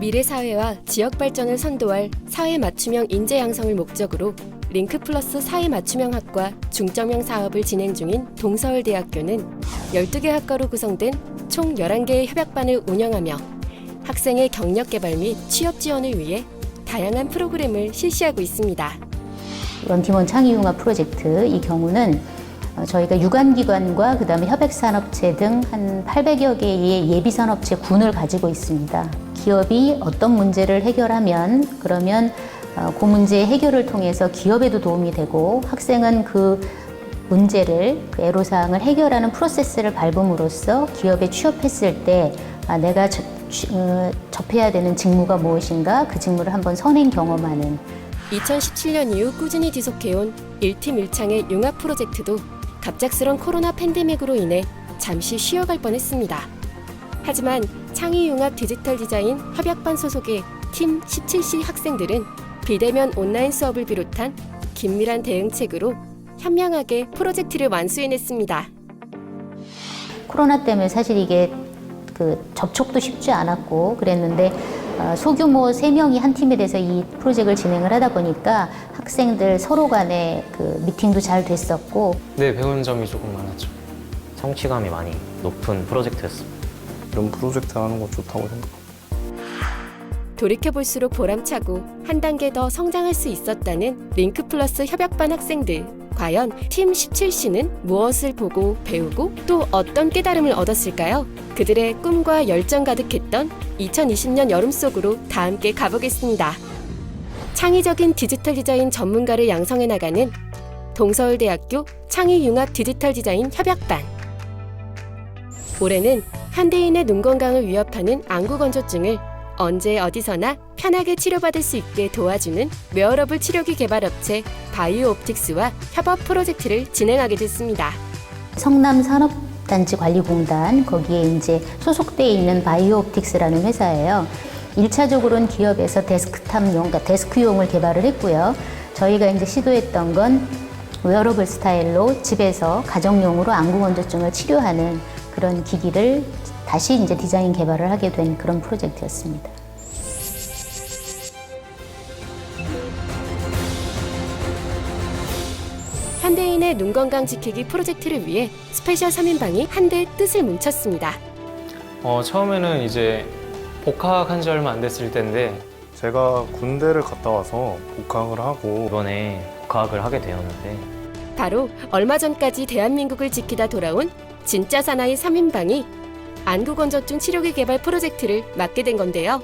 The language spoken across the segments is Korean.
미래 사회와 지역 발전을 선도할 사회 맞춤형 인재 양성을 목적으로 링크플러스 사회 맞춤형 학과 중점형 사업을 진행 중인 동서울대학교는 12개 학과로 구성된 총 11개의 협약반을 운영하며 학생의 경력 개발 및 취업 지원을 위해 다양한 프로그램을 실시하고 있습니다. 런팀원 창의융합 프로젝트 이 경우는 저희가 유관기관과 그다음에 협약산업체 등 한 800여 개의 예비산업체 군을 가지고 있습니다. 기업이 어떤 문제를 해결하면 그러면 그 문제 해결을 통해서 기업에도 도움이 되고 학생은 그 문제를 그 애로사항을 해결하는 프로세스를 밟음으로써 기업에 취업했을 때 내가 접해야 되는 직무가 무엇인가 그 직무를 한번 선행 경험하는 2017년 이후 꾸준히 지속해온 1팀 1창의 융합 프로젝트도 갑작스런 코로나 팬데믹으로 인해 잠시 쉬어갈 뻔했습니다. 하지만 창의융합 디지털 디자인 협약반 소속의 팀 17시 학생들은 비대면 온라인 수업을 비롯한 긴밀한 대응책으로 현명하게 프로젝트를 완수해냈습니다. 코로나 때문에 사실 이게 접촉도 쉽지 않았고 그랬는데 소규모 3명이 한 팀에 대해서 이 프로젝트를 진행을 하다 보니까 학생들 서로 간에 미팅도 잘 됐었고 네, 배우는 점이 조금 많았죠. 성취감이 많이 높은 프로젝트였습니다. 이런 프로젝트 하는 거 좋다고 생각합니다. 돌이켜볼수록 보람차고 한 단계 더 성장할 수 있었다는 링크플러스 협약반 학생들. 과연 팀 17C는 무엇을 보고 배우고 또 어떤 깨달음을 얻었을까요? 그들의 꿈과 열정 가득했던 2020년 여름 속으로 다 함께 가보겠습니다. 창의적인 디지털 디자인 전문가를 양성해 나가는 동서울대학교 창의융합 디지털 디자인 협약반. 올해는 현대인의 눈 건강을 위협하는 안구건조증을 언제 어디서나 편하게 치료받을 수 있게 도와주는 웨어러블 치료기 개발업체 바이오옵틱스와 협업 프로젝트를 진행하게 됐습니다. 성남산업단지관리공단 거기에 이제 소속되어 있는 바이오옵틱스라는 회사예요. 1차적으로는 기업에서 데스크탑용, 그러니까 데스크용을 개발을 했고요. 저희가 이제 시도했던 건 웨어러블 스타일로 집에서 가정용으로 안구건조증을 치료하는 그런 기기를 다시 이제 디자인 개발을 하게 된 그런 프로젝트였습니다. 현대인의 눈 건강 지키기 프로젝트를 위해 스페셜 3인방이 한데 뜻을 뭉쳤습니다. 처음에는 이제 복학한 지 얼마 안 됐을 때인데 제가 군대를 갔다 와서 복학을 하고 이번에 복학을 하게 되었는데 바로 얼마 전까지 대한민국을 지키다 돌아온 진짜 사나이 3인방이 안구건조증 치료기 개발 프로젝트를 맡게 된 건데요.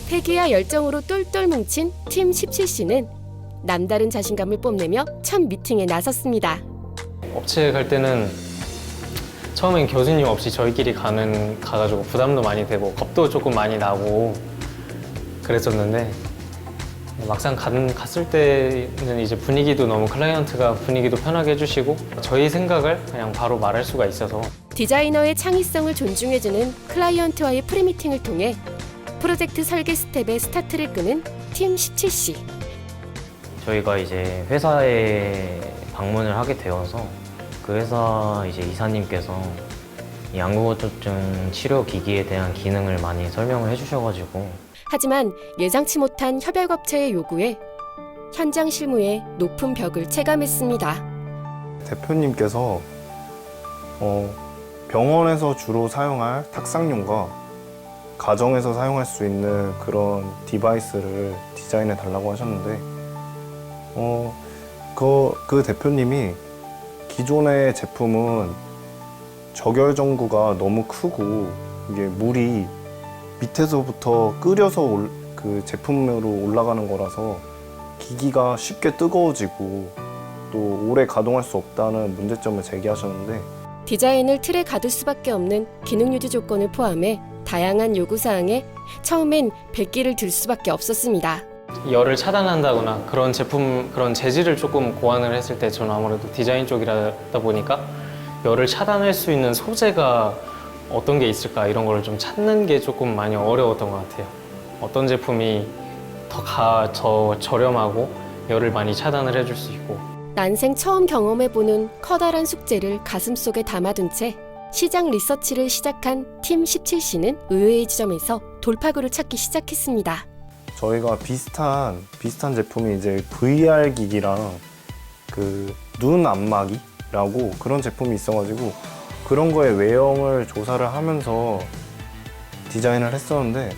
패기와 열정으로 똘똘 뭉친 팀 17C는 남다른 자신감을 뽐내며 첫 미팅에 나섰습니다. 업체 갈 때는 처음엔 교수님 없이 저희끼리 가가지고 부담도 많이 되고 겁도 조금 많이 나고 그랬었는데 막상 갔을 때는 이제 분위기도 너무 클라이언트가 분위기도 편하게 해주시고 저희 생각을 그냥 바로 말할 수가 있어서 디자이너의 창의성을 존중해주는 클라이언트와의 프리미팅을 통해 프로젝트 설계 스텝의 스타트를 끄는 팀 17C. 저희가 이제 회사에 방문을 하게 되어서 그 회사 이제 이사님께서 이 안구건조증 치료 기기에 대한 기능을 많이 설명을 해주셔가지고 하지만 예상치 못한 협약업체의 요구에 현장 실무에 높은 벽을 체감했습니다. 대표님께서 병원에서 주로 사용할 탁상용과 가정에서 사용할 수 있는 그런 디바이스를 디자인해 달라고 하셨는데 그 대표님이 기존의 제품은 적열전구가 너무 크고 이게 물이 밑에서부터 끓여서 그 제품으로 올라가는 거라서 기기가 쉽게 뜨거워지고 또 오래 가동할 수 없다는 문제점을 제기하셨는데 디자인을 틀에 가둘 수밖에 없는 기능 유지 조건을 포함해 다양한 요구사항에 처음엔 백기를 들 수밖에 없었습니다. 열을 차단한다거나 그런 제품, 그런 재질을 조금 고안을 했을 때 저는 아무래도 디자인 쪽이다 보니까 열을 차단할 수 있는 소재가 어떤 게 있을까 이런 걸 좀 찾는 게 조금 많이 어려웠던 것 같아요. 어떤 제품이 더 저렴하고 열을 많이 차단을 해줄 수 있고 난생 처음 경험해보는 커다란 숙제를 가슴속에 담아둔 채 시장 리서치를 시작한 팀 17C는 의외의 지점에서 돌파구를 찾기 시작했습니다. 저희가 비슷한 제품이 이제 VR 기기랑 그 눈 안마기라고 그런 제품이 있어가지고 그런 거의 외형을 조사를 하면서 디자인을 했었는데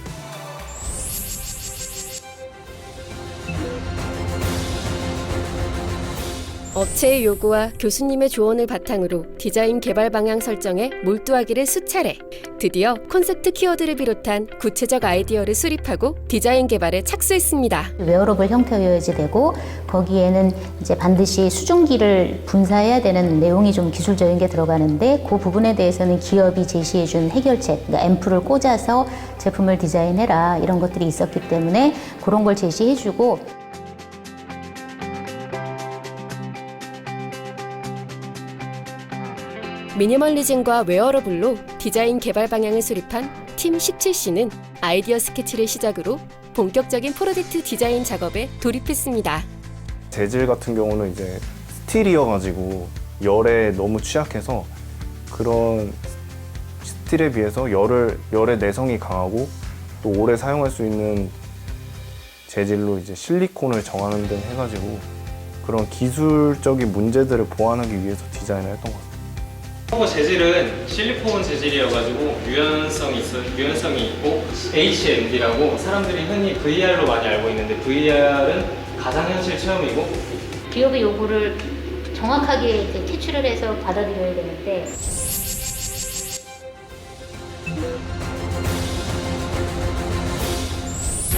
업체의 요구와 교수님의 조언을 바탕으로 디자인 개발 방향 설정에 몰두하기를 수차례. 드디어 콘셉트 키워드를 비롯한 구체적 아이디어를 수립하고 디자인 개발에 착수했습니다. 웨어러블 형태여야지 되고 거기에는 이제 반드시 수증기를 분사해야 되는 내용이 좀 기술적인 게 들어가는데 그 부분에 대해서는 기업이 제시해준 해결책, 그러니까 앰플을 꽂아서 제품을 디자인해라 이런 것들이 있었기 때문에 그런 걸 제시해주고 미니멀리즘과 웨어러블로 디자인 개발 방향을 수립한 팀 17C는 아이디어 스케치를 시작으로 본격적인 프로젝트 디자인 작업에 돌입했습니다. 재질 같은 경우는 이제 스틸이어가지고 열에 너무 취약해서 그런 스틸에 비해서 열의 내성이 강하고 또 오래 사용할 수 있는 재질로 이제 실리콘을 정하는 등 해가지고 그런 기술적인 문제들을 보완하기 위해서 디자인을 했던 것 같아요. 포 재질은 실리콘 재질이어가지고 유연성이 있고 HMD라고 사람들이 흔히 VR로 많이 알고 있는데 VR은 가상현실 체험이고 기업의 요구를 정확하게 이제 캐치를 해서 받아들여야 되는데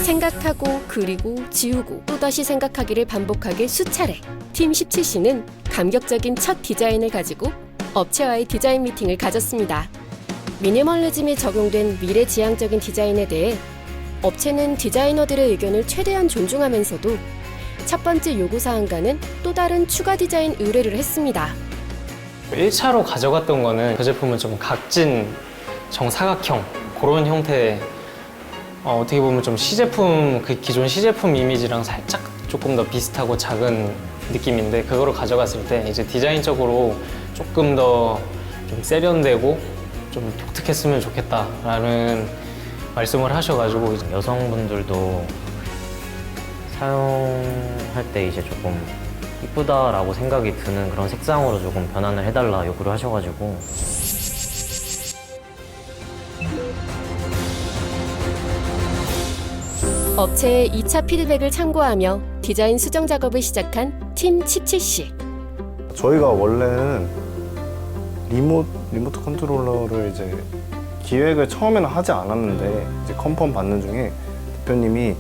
생각하고 그리고 지우고 또다시 생각하기를 반복하길 수차례. 팀 17C는 감격적인 첫 디자인을 가지고 업체와의 디자인 미팅을 가졌습니다. 미니멀리즘이 적용된 미래지향적인 디자인에 대해 업체는 디자이너들의 의견을 최대한 존중하면서도 첫 번째 요구사항과는 또 다른 추가 디자인 의뢰를 했습니다. 1차로 가져갔던 거는 그 제품은 좀 각진 정사각형 그런 형태의 어떻게 보면 좀 시제품, 그 기존 시제품 이미지랑 살짝 조금 더 비슷하고 작은 느낌인데 그거를 가져갔을 때 이제 디자인적으로 조금 더 좀 세련되고 좀 독특했으면 좋겠다라는 말씀을 하셔가지고 여성분들도 사용할 때 이제 조금 이쁘다라고 생각이 드는 그런 색상으로 조금 변환을 해달라 요구를 하셔가지고 업체의 2차 피드백을 참고하며 디자인 수정 작업을 시작한 팀 17C. 저희가 원래는 리모트 컨트롤러를 이제 기획을 처음에는 하지 않았는데 이제 컨펌 받는 중에 대표님이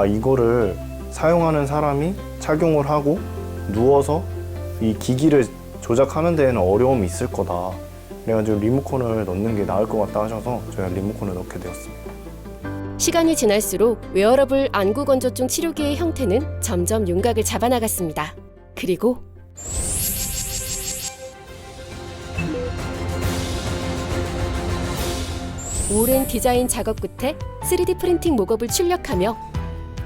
이거를 사용하는 사람이 착용을 하고 누워서 이 기기를 조작하는 데에는 어려움이 있을 거다. 그래가지고 리모컨을 넣는 게 나을 것 같다 하셔서 저희가 리모컨을 넣게 되었습니다. 시간이 지날수록 웨어러블 안구 건조증 치료기의 형태는 점점 윤곽을 잡아나갔습니다. 그리고 오랜 디자인 작업 끝에 3D 프린팅 목업을 출력하며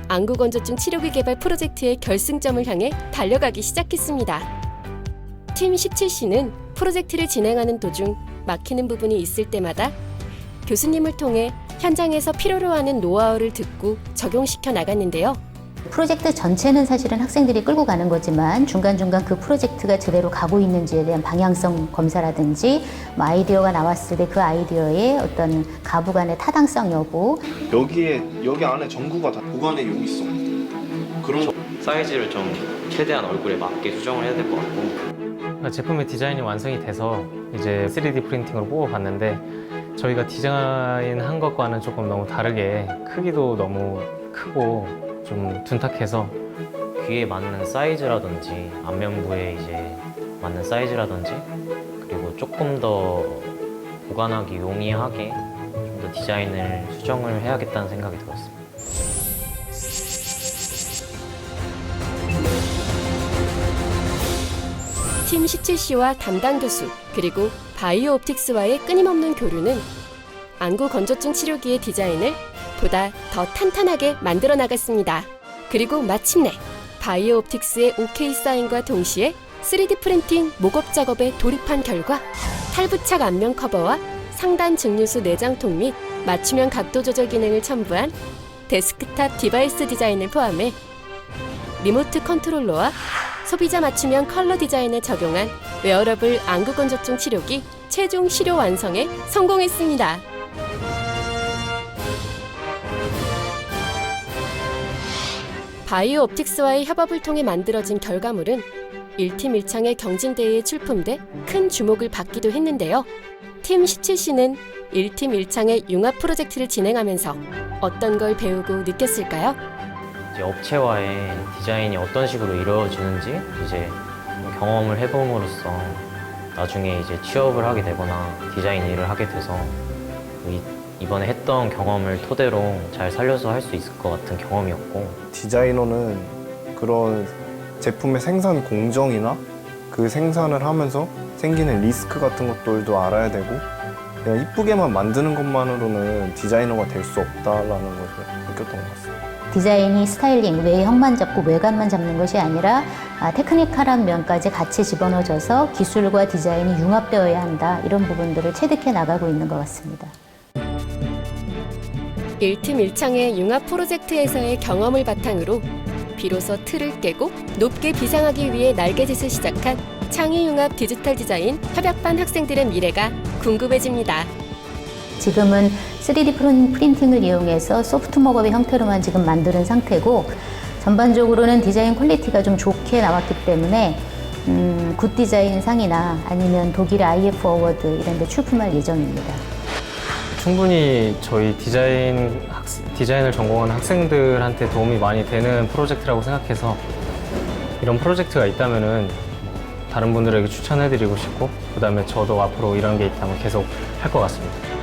안구 건조증 치료기 개발 프로젝트의 결승점을 향해 달려가기 시작했습니다. 팀 17C는 프로젝트를 진행하는 도중 막히는 부분이 있을 때마다 교수님을 통해 현장에서 필요로 하는 노하우를 듣고 적용시켜 나갔는데요. 프로젝트 전체는 사실은 학생들이 끌고 가는 거지만 중간중간 그 프로젝트가 제대로 가고 있는지에 대한 방향성 검사라든지 아이디어가 나왔을 때 그 아이디어의 어떤 가부 간의 타당성 여부 여기 안에 전구가 다 보관해 여기 있어. 그런 사이즈를 좀 최대한 얼굴에 맞게 수정을 해야 될 것 같고 제품의 디자인이 완성이 돼서 이제 3D 프린팅으로 뽑아봤는데 저희가 디자인한 것과는 조금 너무 다르게 크기도 너무 크고 좀 둔탁해서 귀에 맞는 사이즈라든지 안면부에 이제 맞는 사이즈라든지 그리고 조금 더 보관하기 용이하게 좀 더 디자인을 수정을 해야겠다는 생각이 들었습니다. 팀 17C와 담당 교수 그리고 바이오 옵틱스와의 끊임없는 교류는 안구 건조증 치료기의 디자인을 보다 더 탄탄하게 만들어 나갔습니다. 그리고 마침내 바이오옵틱스의 OK 사인과 동시에 3D 프린팅 목업 작업에 돌입한 결과 탈부착 앞면 커버와 상단 증류수 내장통 및 맞춤형 각도 조절 기능을 첨부한 데스크탑 디바이스 디자인을 포함해 리모트 컨트롤러와 소비자 맞춤형 컬러 디자인을 적용한 웨어러블 안구건조증 치료기 최종 시료 완성에 성공했습니다. 바이오옵틱스와의 협업을 통해 만들어진 결과물은 1팀 1창의 경진대회에 출품돼 큰 주목을 받기도 했는데요. 팀 17C는 1팀 1창의 융합 프로젝트를 진행하면서 어떤 걸 배우고 느꼈을까요? 이제 업체와의 디자인이 어떤 식으로 이루어지는지 이제 경험을 해봄으로써 나중에 이제 취업을 하게 되거나 디자인 일을 하게 돼서 이번에 했던 경험을 토대로 잘 살려서 할 수 있을 것 같은 경험이었고, 디자이너는 그런 제품의 생산 공정이나 그 생산을 하면서 생기는 리스크 같은 것들도 알아야 되고, 그냥 이쁘게만 만드는 것만으로는 디자이너가 될 수 없다라는 것을 느꼈던 것 같습니다. 디자인이 스타일링, 외형만 잡고 외관만 잡는 것이 아니라 테크니컬한 면까지 같이 집어넣어져서 기술과 디자인이 융합되어야 한다. 이런 부분들을 체득해 나가고 있는 것 같습니다. 1팀 1창의 융합 프로젝트에서의 경험을 바탕으로 비로소 틀을 깨고 높게 비상하기 위해 날개짓을 시작한 창의융합 디지털 디자인 협약반 학생들의 미래가 궁금해집니다. 지금은 3D 프린팅을 이용해서 소프트 목업의 형태로만 지금 만드는 상태고, 전반적으로는 디자인 퀄리티가 좀 좋게 나왔기 때문에 굿 디자인 상이나 아니면 독일 IF 어워드 이런 데 출품할 예정입니다. 충분히 저희 디자인을 전공한 학생들한테 도움이 많이 되는 프로젝트라고 생각해서 이런 프로젝트가 있다면은 다른 분들에게 추천해드리고 싶고, 그다음에 저도 앞으로 이런 게 있다면 계속 할 것 같습니다.